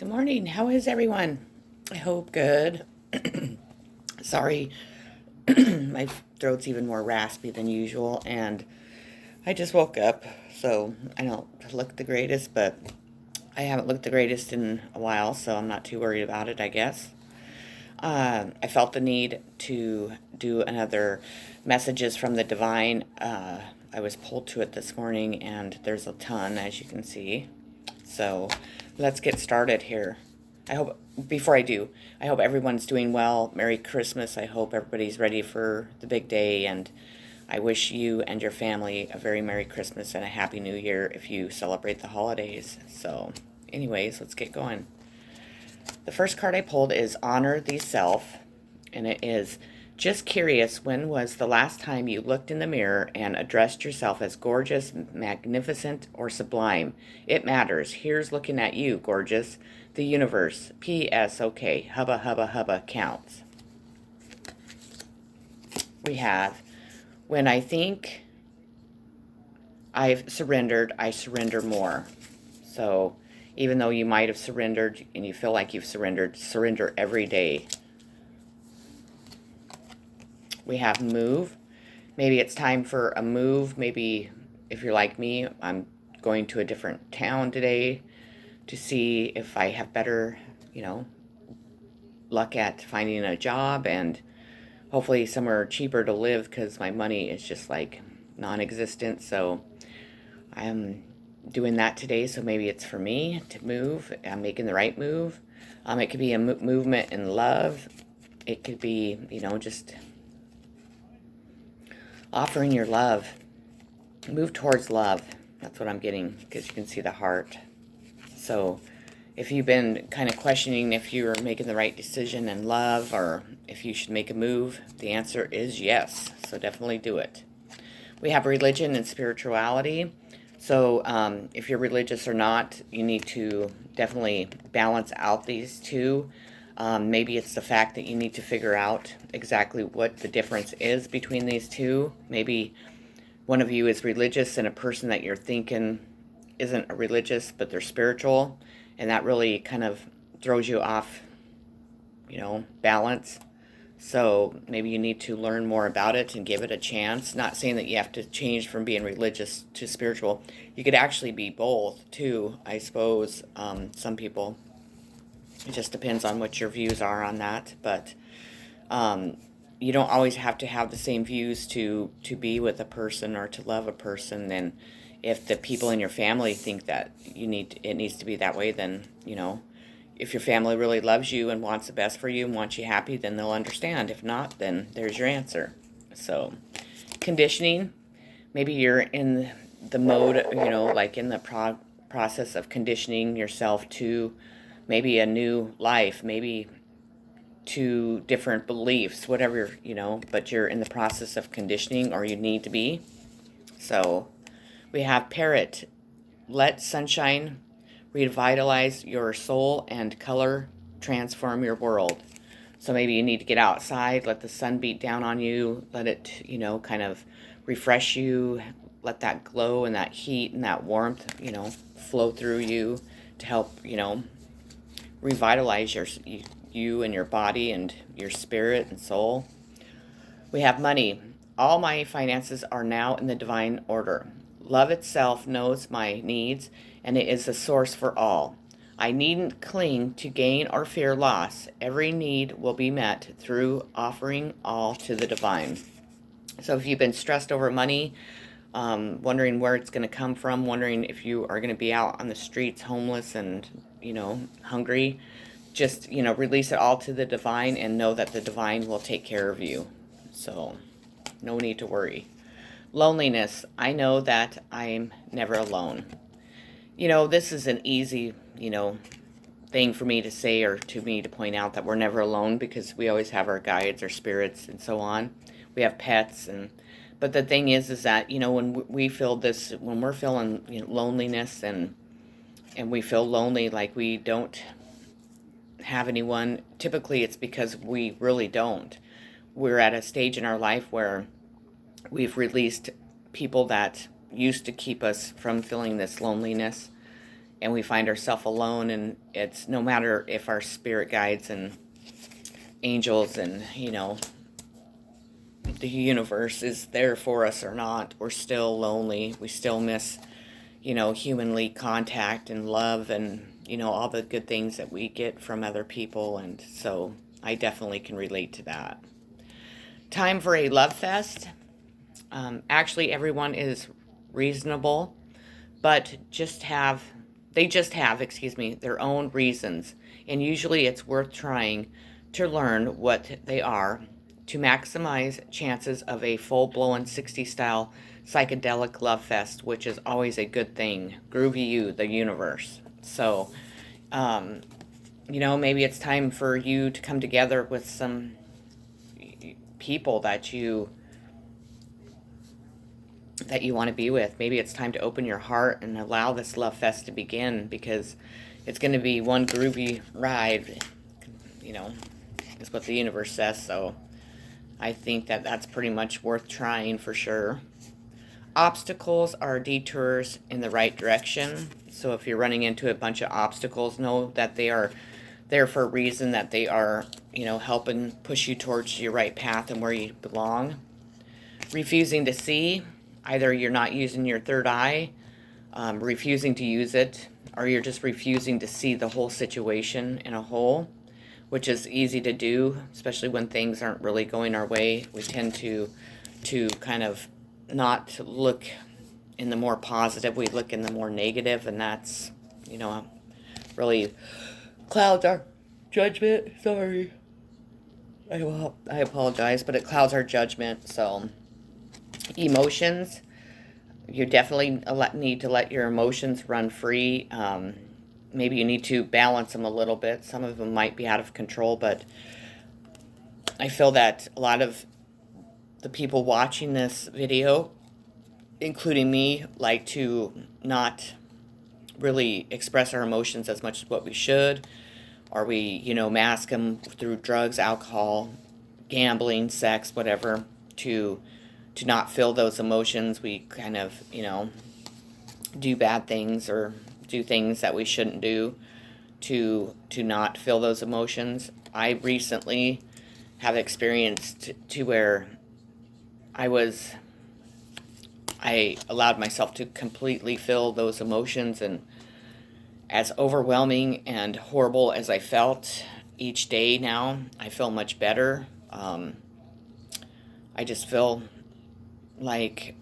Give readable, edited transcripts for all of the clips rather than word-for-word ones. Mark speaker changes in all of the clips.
Speaker 1: Good morning. How is everyone? I hope good. Sorry, my throat's even more raspy than usual, and I just woke up, so I don't look the greatest, but I haven't looked the greatest in a while, so I'm not too worried about it, I guess. I felt the need to do another messages from the divine. I was pulled to it this morning, and there's a ton, as you can see. So let's get started here. I hope, before I do, I hope everyone's doing well. Merry Christmas. I hope everybody's ready for the big day, and I wish you and your family a very Merry Christmas and a Happy New Year if you celebrate the holidays. So, anyways, let's get going. The first card I pulled is Honor Thee Self, and it is just curious, when was the last time you looked in the mirror and addressed yourself as gorgeous, magnificent, or sublime? It matters. Here's looking at you, gorgeous. The universe. P.S. Okay. Hubba, hubba, hubba counts. We have, when I think I've surrendered, I surrender more. So even though you might have surrendered and you feel like you've surrendered, surrender every day. We have move. Maybe it's time for a move. Maybe if you're like me, I'm going to a different town today to see if I have better, luck at finding a job and hopefully somewhere cheaper to live because my money is just like non-existent. So I'm doing that today. So maybe it's for me to move. I'm making the right move. It could be a movement in love. It could be, just offering your love. Move towards love. That's what I'm getting, because you can see the heart. So if you've been kind of questioning if you're making the right decision in love or if you should make a move, the answer is yes. So definitely do it. We have religion and spirituality. So if you're religious or not, you need to definitely balance out these two. Maybe it's the fact that you need to figure out exactly what the difference is between these two. Maybe one of you is religious and a person that you're thinking isn't a religious, but they're spiritual. And that really kind of throws you off, balance. So maybe you need to learn more about it and give it a chance. Not saying that you have to change from being religious to spiritual. You could actually be both, too, I suppose. Some people. It just depends on what your views are on that. But you don't always have to have the same views to be with a person or to love a person. And if the people in your family think that it needs to be that way, then, if your family really loves you and wants the best for you and wants you happy, then they'll understand. If not, then there's your answer. So, conditioning. Maybe you're in the mode, like in the process of conditioning yourself to maybe a new life, maybe to different beliefs, whatever, but you're in the process of conditioning, or you need to be. So, we have parrot. Let sunshine revitalize your soul and color transform your world. So maybe you need to get outside, let the sun beat down on you, let it, kind of refresh you, let that glow and that heat and that warmth, flow through you to help, revitalize you and your body and your spirit and soul. We have money. All my finances are now in the divine order. Love itself knows my needs, and it is the source for all. I needn't cling to gain or fear loss. Every need will be met through offering all to the divine. So if you've been stressed over money, wondering where it's going to come from, wondering if you are going to be out on the streets homeless and, hungry, just, release it all to the divine and know that the divine will take care of you. So no need to worry. Loneliness. I know that I'm never alone. This is an easy, thing for me to say, or to me to point out, that we're never alone, because we always have our guides, our spirits, and so on. We have pets, but the thing is that, when we feel this, when we're feeling, loneliness and we feel lonely, like we don't have anyone, typically it's because we really don't. We're at a stage in our life where we've released people that used to keep us from feeling this loneliness, and we find ourselves alone, and it's no matter if our spirit guides and angels and, the universe is there for us or not, we're still lonely. We still miss, humanly contact and love and, all the good things that we get from other people. And so I definitely can relate to that. Time for a love fest. Actually, everyone is reasonable, but they just have, their own reasons. And usually it's worth trying to learn what they are to maximize chances of a full-blown 60s style psychedelic love fest, which is always a good thing. Groovy you, the universe. So, maybe it's time for you to come together with some people that you want to be with. Maybe it's time to open your heart and allow this love fest to begin, because it's going to be one groovy ride, is what the universe says. So I think that that's pretty much worth trying for sure. Obstacles are detours in the right direction. So if you're running into a bunch of obstacles, know that they are there for a reason, that they are, helping push you towards your right path and where you belong. Refusing to see, either you're not using your third eye, refusing to use it, or you're just refusing to see the whole situation in a whole, which is easy to do, especially when things aren't really going our way. We tend to kind of not look in the more positive, we look in the more negative, and that's, really clouds our judgment. Sorry. I apologize, but it clouds our judgment. So, emotions, you definitely need to let your emotions run free. Maybe you need to balance them a little bit. Some of them might be out of control, but I feel that a lot of the people watching this video, including me, like to not really express our emotions as much as what we should, or we, mask them through drugs, alcohol, gambling, sex, whatever, to not feel those emotions. We kind of, do bad things or do things that we shouldn't do to not feel those emotions. I recently have experienced to where I allowed myself to completely feel those emotions, and as overwhelming and horrible as I felt each day now, I feel much better. I just feel like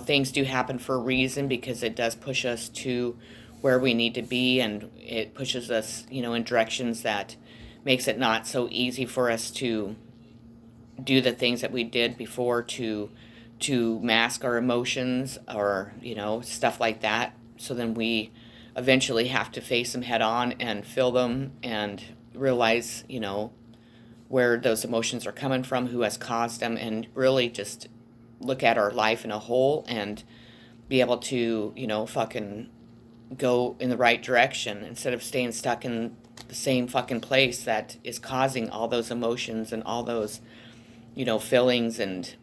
Speaker 1: things do happen for a reason, because it does push us to where we need to be, and it pushes us, in directions that makes it not so easy for us to do the things that we did before to mask our emotions, or, stuff like that. So then we eventually have to face them head on and feel them and realize, where those emotions are coming from, who has caused them, and really just look at our life in a whole and be able to, fucking go in the right direction instead of staying stuck in the same fucking place that is causing all those emotions and all those, feelings and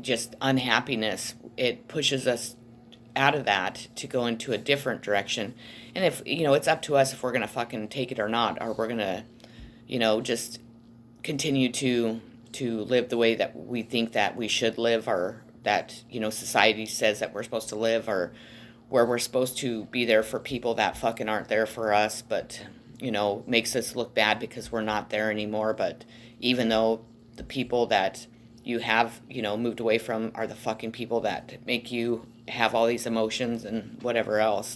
Speaker 1: just unhappiness. It pushes us out of that to go into a different direction. And if, it's up to us if we're going to fucking take it or not, or we're going to, just continue to live the way that we think that we should live, or that, society says that we're supposed to live, or where we're supposed to be there for people that fucking aren't there for us, but, makes us look bad because we're not there anymore. But even though the people that you have, moved away from are the fucking people that make you have all these emotions and whatever else.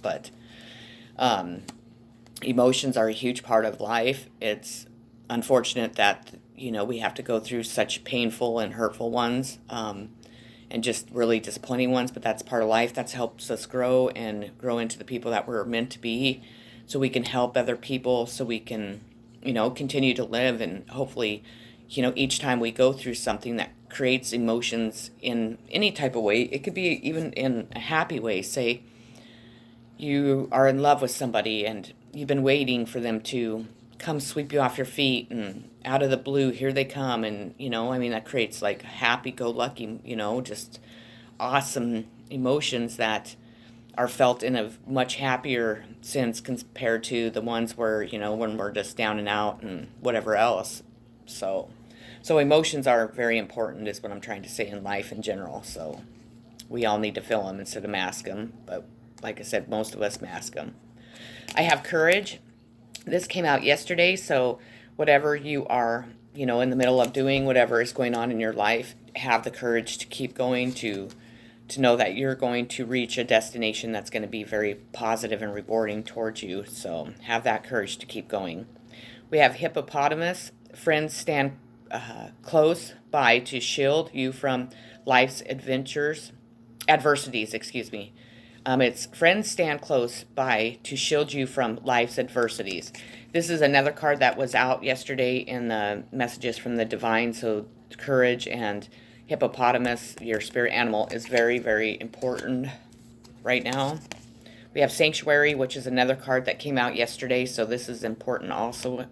Speaker 1: But emotions are a huge part of life. It's unfortunate that, we have to go through such painful and hurtful ones, and just really disappointing ones, but that's part of life. That's helps us grow and grow into the people that we're meant to be, so we can help other people, so we can, continue to live. And hopefully, each time we go through something that creates emotions in any type of way, it could be even in a happy way. Say you are in love with somebody and you've been waiting for them to come sweep you off your feet, and out of the blue, here they come. And, that creates like happy-go-lucky, just awesome emotions that are felt in a much happier sense compared to the ones where, when we're just down and out and whatever else. So emotions are very important, is what I'm trying to say, in life in general. So we all need to feel them instead of mask them. But like I said, most of us mask them. I have courage. This came out yesterday, so whatever you are, in the middle of doing, whatever is going on in your life, have the courage to keep going, to know that you're going to reach a destination that's going to be very positive and rewarding towards you. So have that courage to keep going. We have hippopotamus. Friends stand close by to shield you from life's adversities, excuse me. It's friends stand close by to shield you from life's adversities. This is another card that was out yesterday in the messages from the divine. So courage and hippopotamus, your spirit animal, is very, very important right now. We have sanctuary, which is another card that came out yesterday. So this is important also.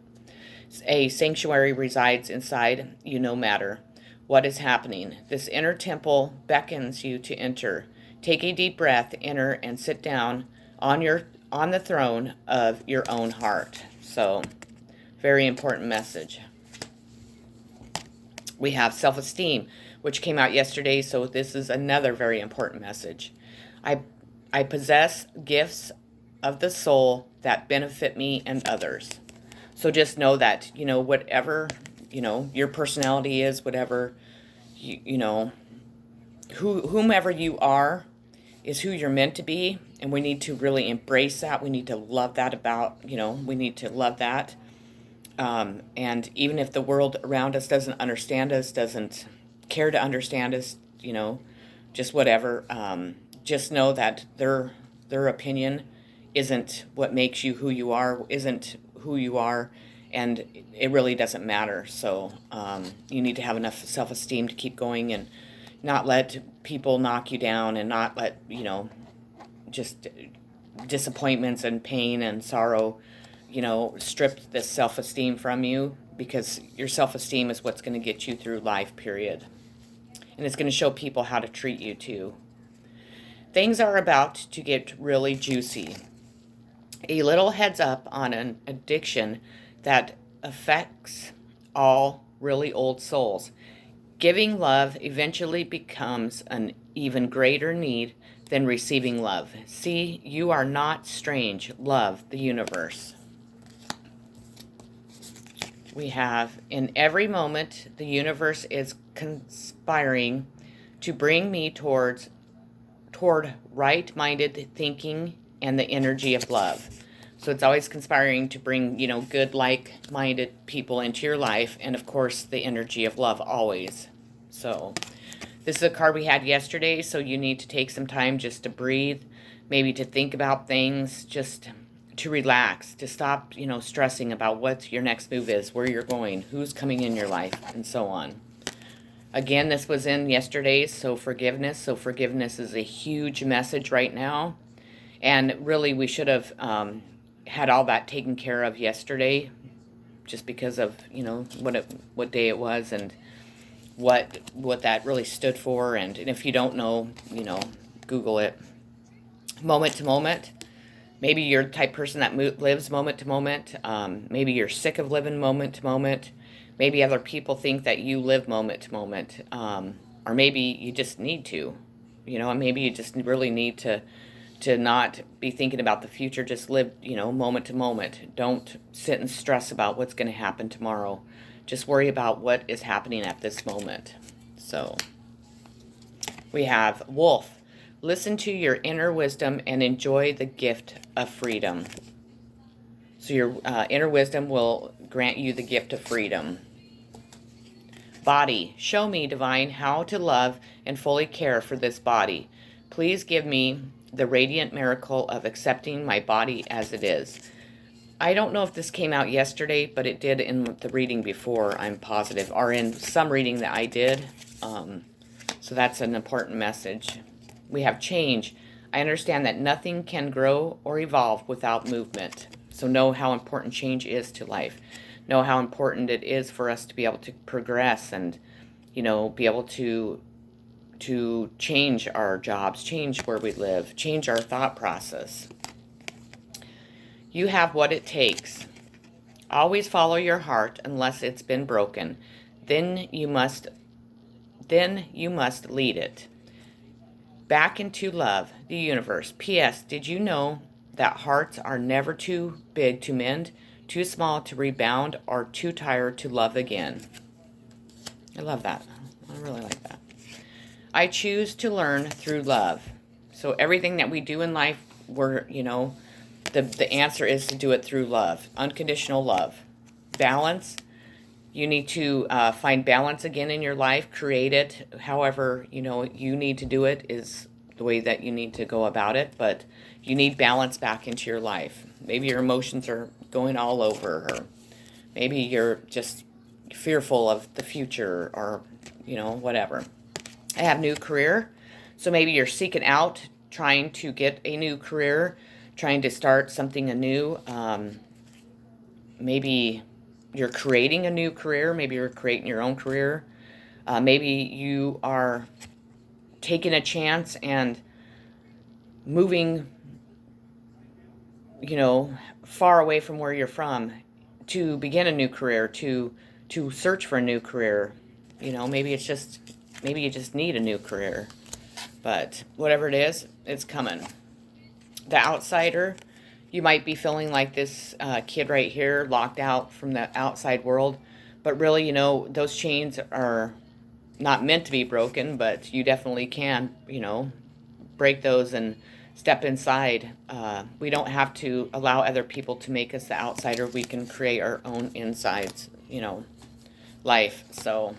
Speaker 1: A sanctuary resides inside you no matter what is happening. This inner temple beckons you to enter. Take a deep breath, enter, and sit down on the throne of your own heart. So, very important message. We have self-esteem, which came out yesterday, so this is another very important message. I possess gifts of the soul that benefit me and others. So just know that, whatever, your personality is, whatever, whomever you are is who you're meant to be, and we need to really embrace that. We need to love that we need to love that. And even if the world around us doesn't understand us, doesn't care to understand us, just whatever, just know that their opinion isn't what makes you who you are, isn't who you are, and it really doesn't matter. So you need to have enough self-esteem to keep going and not let people knock you down, and not let, just disappointments and pain and sorrow, strip this self-esteem from you, because your self-esteem is what's going to get you through life, period. And it's going to show people how to treat you too. Things are about to get really juicy. A little heads up on an addiction that affects all really old souls. Giving love eventually becomes an even greater need than receiving love. See, you are not strange. Love the universe. We have, in every moment, the universe is conspiring to bring me toward right-minded thinking and the energy of love. So it's always conspiring to bring, good, like-minded people into your life, and of course the energy of love always. So this is a card we had yesterday, so you need to take some time just to breathe, maybe to think about things, just to relax, to stop, stressing about what your next move is, where you're going, who's coming in your life, and so on. Again, this was in yesterday's, so forgiveness. So forgiveness is a huge message right now. And really, we should have had all that taken care of yesterday, just because of, what day it was and what that really stood for. And if you don't know, Google it. Moment to moment. Maybe you're the type of person that lives moment to moment. Maybe you're sick of living moment to moment. Maybe other people think that you live moment to moment. Or maybe you just need to. Maybe you just really need to not be thinking about the future. Just live, moment to moment. Don't sit and stress about what's going to happen tomorrow. Just worry about what is happening at this moment. So we have Wolf. Listen to your inner wisdom and enjoy the gift of freedom. So your inner wisdom will grant you the gift of freedom. Body. Show me, divine, how to love and fully care for this body. Please give me the radiant miracle of accepting my body as it is. I don't know if this came out yesterday, but it did in the reading before, I'm positive, or in some reading that I did. So that's an important message. We have change. I understand that nothing can grow or evolve without movement. So know how important change is to life. Know how important it is for us to be able to progress and, be able to to change our jobs, change where we live, change our thought process. You have what it takes. Always follow your heart unless it's been broken. Then you must lead it back into love, the universe. P.S. Did you know that hearts are never too big to mend, too small to rebound, or too tired to love again? I love that. I really like that. I choose to learn through love. So everything that we do in life, the answer is to do it through love, unconditional love. Balance. You need to find balance again in your life, create it. However, you need to do it is the way that you need to go about it. But you need balance back into your life. Maybe your emotions are going all over, or maybe you're just fearful of the future, or, whatever. I have new career. So maybe you're seeking out, trying to get a new career, trying to start something anew. Maybe you're creating a new career. Maybe you're creating your own career. Maybe you are taking a chance and moving, far away from where you're from to begin a new career, to search for a new career. Maybe you just need a new career. But whatever it is, it's coming. The outsider. You might be feeling like this kid right here, locked out from the outside world. But really, those chains are not meant to be broken, but you definitely can, break those and step inside. We don't have to allow other people to make us the outsider. We can create our own insides, life. So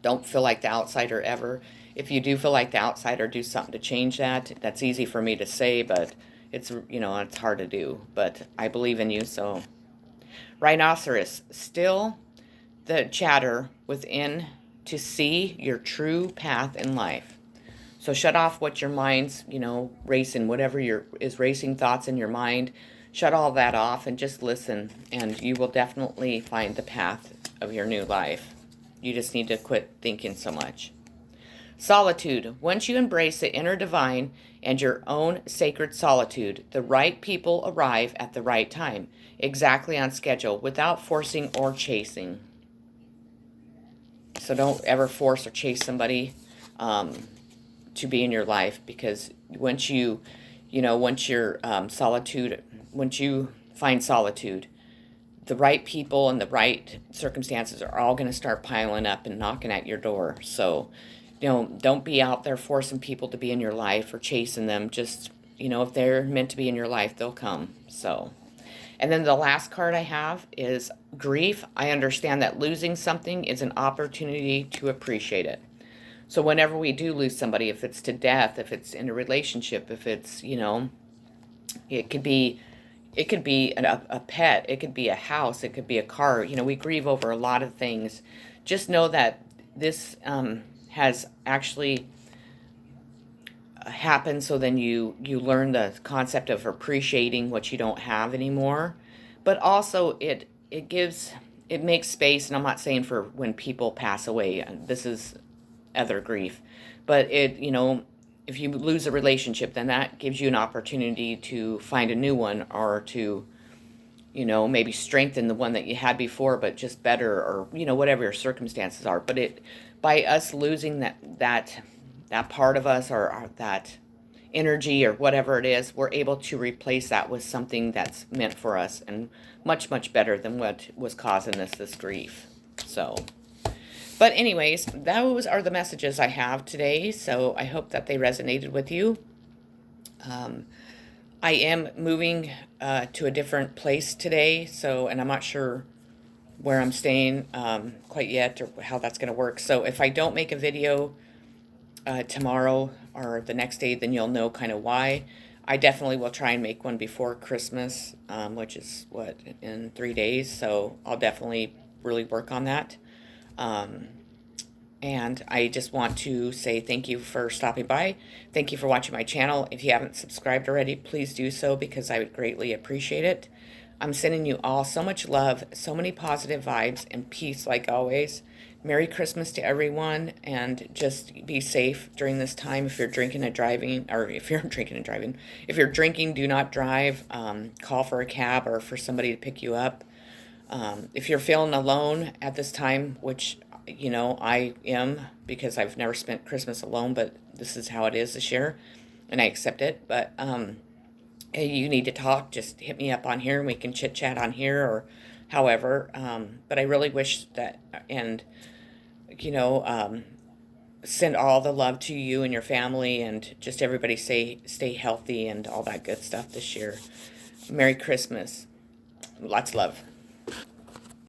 Speaker 1: don't feel like the outsider ever. If you do feel like the outsider, do something to change that. That's easy for me to say, but it's hard to do. But I believe in you. So rhinoceros, still the chatter within to see your true path in life. So shut off what your mind's racing, whatever is racing thoughts in your mind. Shut all that off and just listen, and you will definitely find the path of your new life. You just need to quit thinking so much. Solitude. Once you embrace the inner divine and your own sacred solitude, the right people arrive at the right time, exactly on schedule, without forcing or chasing. So don't ever force or chase somebody to be in your life, because once you find solitude, the right people and the right circumstances are all going to start piling up and knocking at your door. So don't be out there forcing people to be in your life or chasing them. Just, if they're meant to be in your life, they'll come. So, and then the last card I have is grief. I understand that losing something is an opportunity to appreciate it. So whenever we do lose somebody, if it's to death, if it's in a relationship, if it's, it could be a pet, it could be a house, it could be a car. We grieve over a lot of things. Just know that this has actually happened, so then you learn the concept of appreciating what you don't have anymore. But also it makes space, and I'm not saying for when people pass away. This is other grief. But if you lose a relationship, then that gives you an opportunity to find a new one, or to maybe strengthen the one that you had before, but just better, or whatever your circumstances are. But by us losing that part of us, or that energy, or whatever it is, we're able to replace that with something that's meant for us, and much, much better than what was causing this grief. So, but anyways, those are the messages I have today. So I hope that they resonated with you. I am moving to a different place today, and I'm not sure where I'm staying quite yet, or how that's going to work. So if I don't make a video tomorrow or the next day, then you'll know kind of why. I definitely will try and make one before Christmas, which is in 3 days. So I'll definitely really work on that. And I just want to say thank you for stopping by. Thank you for watching my channel. If you haven't subscribed already, please do so, because I would greatly appreciate it. I'm sending you all so much love, so many positive vibes, and peace like always. Merry Christmas to everyone, and just be safe during this time. If you're drinking and driving, or if you're drinking and driving, if you're drinking, do not drive. Call for a cab or for somebody to pick you up. If you're feeling alone at this time, which I am because I've never spent Christmas alone, but this is how it is this year, and I accept it. But hey, you need to talk, just hit me up on here and we can chit chat on here or however. But I really wish that, and you know, um, send all the love to you and your family, and just everybody stay healthy and all that good stuff this year. Merry Christmas. Lots of love.